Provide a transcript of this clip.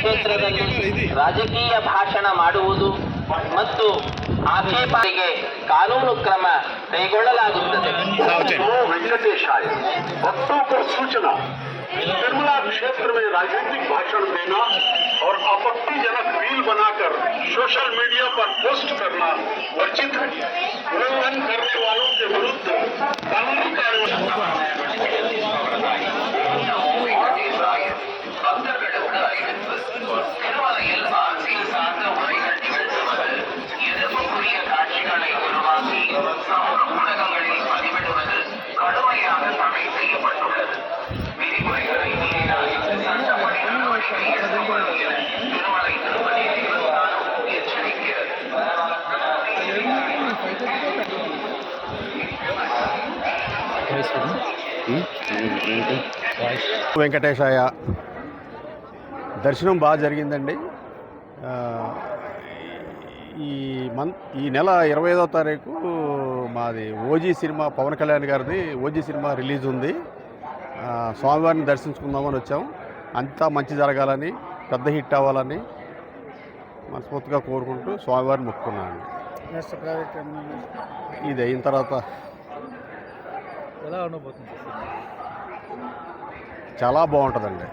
ಕ್ಷೇತ್ರದಲ್ಲಿ ರಾಜಕೀಯ ಭಾಷಣ ಮಾಡುವುದು ಮತ್ತು ಆಕ್ಷೇಪಣೆಗೆ ಕಾನೂನು ಕ್ರಮ ಕೈಗೊಳ್ಳಲಾಗುತ್ತದೆ. वेंकटेशाय वक्तों को सूचना निर्मला क्षेत्र में राजनीतिक भाषण देना और आपत्तिजनक रील बनाकर सोशल मीडिया पर पोस्ट करना वर्जित है। उल्लंघन करने वालों के विरुद्ध कानूनी कार्रवाई। వెంకటేశాయ దర్శనం బాగా జరిగిందండి. ఈ నెల 25వ తారీఖు మాది ఓజీ సినిమా, పవన్ కళ్యాణ్ గారిది ఓజీ సినిమా రిలీజ్ ఉంది. స్వామివారిని దర్శించుకుందామని వచ్చాం. అంతా మంచి జరగాలని, పెద్ద హిట్ అవ్వాలని మనస్ఫూర్తిగా కోరుకుంటూ స్వామివారిని మొక్కుకున్నాను. ఇది అయిన తర్వాత ఎలా ఉండబోతుంది? చాలా బాగుంటుందండి.